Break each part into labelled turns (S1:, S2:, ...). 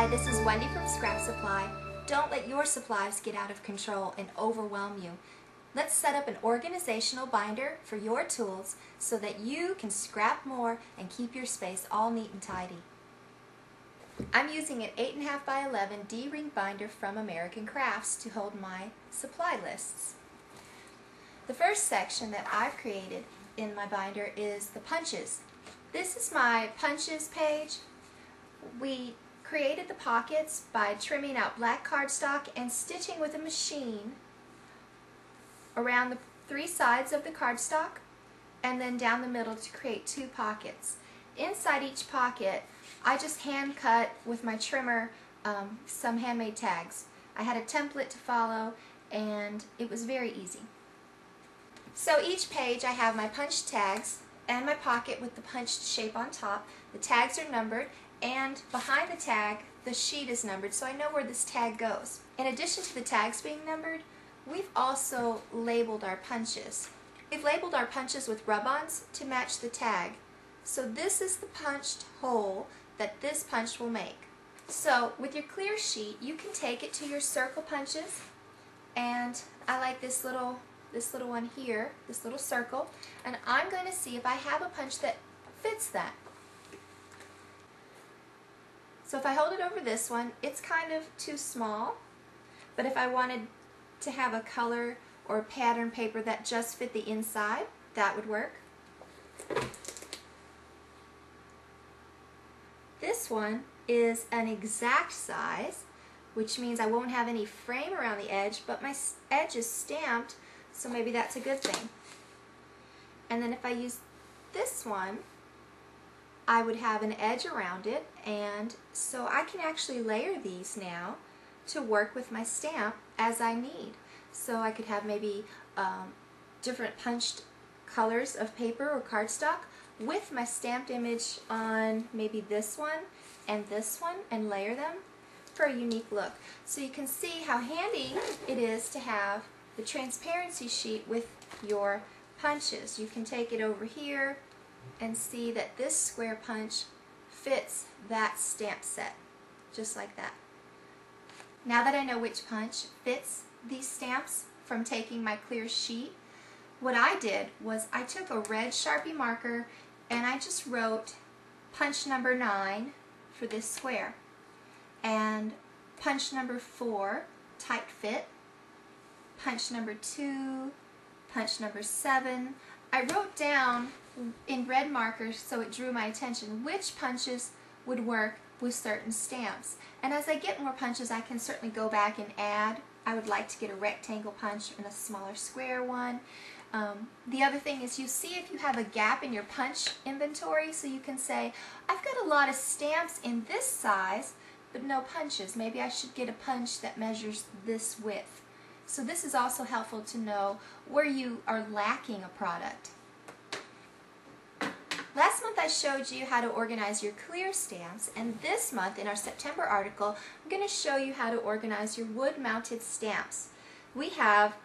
S1: Hi, this is Wendy from Scrap Supply. Don't let your supplies get out of control and overwhelm you. Let's set up an organizational binder for your tools so that you can scrap more and keep your space all neat and tidy. I'm using an 8.5 by 11 D-ring binder from American Crafts to hold my supply lists. The first section that I've created in my binder is the punches. This is my punches page. We created the pockets by trimming out black cardstock and stitching with a machine around the three sides of the cardstock and then down the middle to create two pockets. Inside each pocket I just hand cut with my trimmer some handmade tags. I had a template to follow and it was very easy. So each page I have my punched tags and my pocket with the punched shape on top. The tags are numbered, and behind the tag the sheet is numbered so I know where this tag goes. In addition to the tags being numbered, we've also labeled our punches. We've labeled our punches with rub-ons to match the tag. So this is the punched hole that this punch will make. So with your clear sheet you can take it to your circle punches, and I like this little one here, this little circle, and I'm going to see if I have a punch that fits that. So if I hold it over this one, it's kind of too small, but if I wanted to have a color or a pattern paper that just fit the inside, that would work. This one is an exact size, which means I won't have any frame around the edge, but my edge is stamped, so maybe that's a good thing. And then if I use this one, I would have an edge around it, and so I can actually layer these now to work with my stamp as I need. So I could have maybe different punched colors of paper or cardstock with my stamped image on maybe this one and layer them for a unique look. So you can see how handy it is to have the transparency sheet with your punches. You can take it over here and see that this square punch fits that stamp set, just like that. Now that I know which punch fits these stamps from taking my clear sheet, what I did was I took a red Sharpie marker and I just wrote punch number 9 for this square, and punch number 4, tight fit, punch number 2, punch number 7. I wrote down in red markers, so it drew my attention, which punches would work with certain stamps. And as I get more punches, I can certainly go back and add. I would like to get a rectangle punch and a smaller square one. The other thing is, you see if you have a gap in your punch inventory, so you can say, I've got a lot of stamps in this size but no punches. Maybe I should get a punch that measures this width. So this is also helpful to know where you are lacking a product. Last month I showed you how to organize your clear stamps, and this month in our September article I'm going to show you how to organize your wood-mounted stamps. We have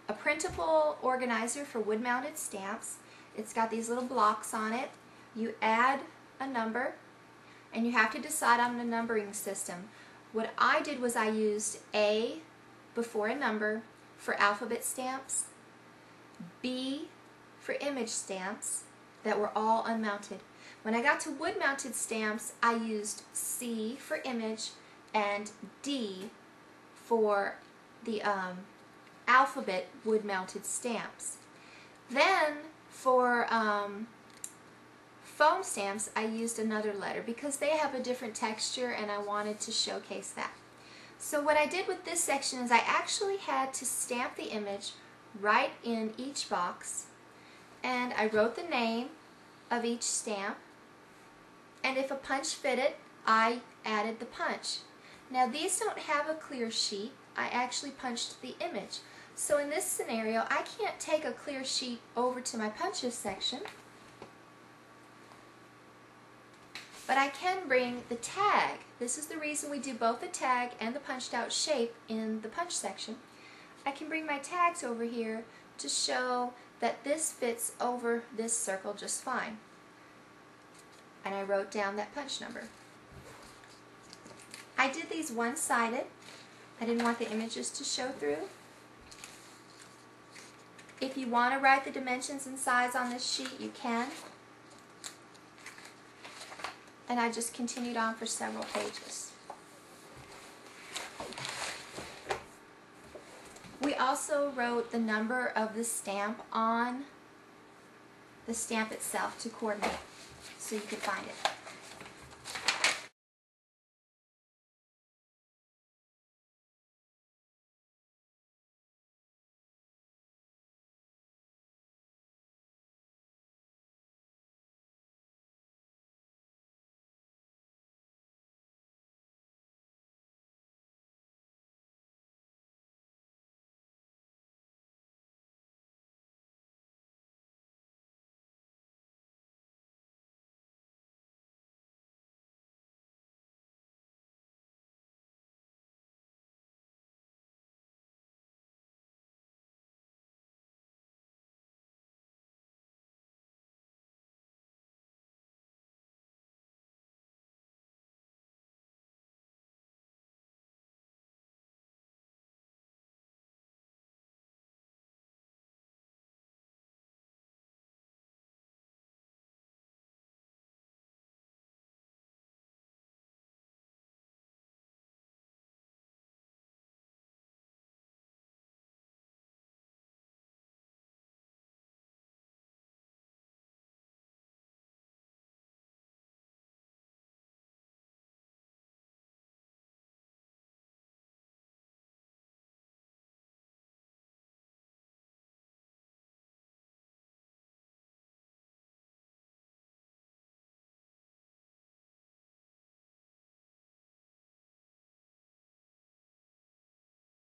S1: a printable organizer for wood-mounted stamps. It's got these little blocks on it. You add a number and you have to decide on the numbering system. What I did was I used A before a number for alphabet stamps, B for image stamps that were all unmounted. When I got to wood-mounted stamps, I used C for image and D for the alphabet wood-mounted stamps. Then for foam stamps, I used another letter because they have a different texture and I wanted to showcase that. So what I did with this section is I actually had to stamp the image right in each box, and I wrote the name of each stamp, and if a punch fit it, I added the punch. Now these don't have a clear sheet. I actually punched the image. So in this scenario, I can't take a clear sheet over to my punches section, but I can bring the tag. This is the reason we do both the tag and the punched out shape in the punch section. I can bring my tags over here to show that this fits over this circle just fine. And I wrote down that punch number. I did these one-sided. I didn't want the images to show through. If you want to write the dimensions and size on this sheet, you can. And I just continued on for several pages. We also wrote the number of the stamp on the stamp itself to coordinate so you could find it.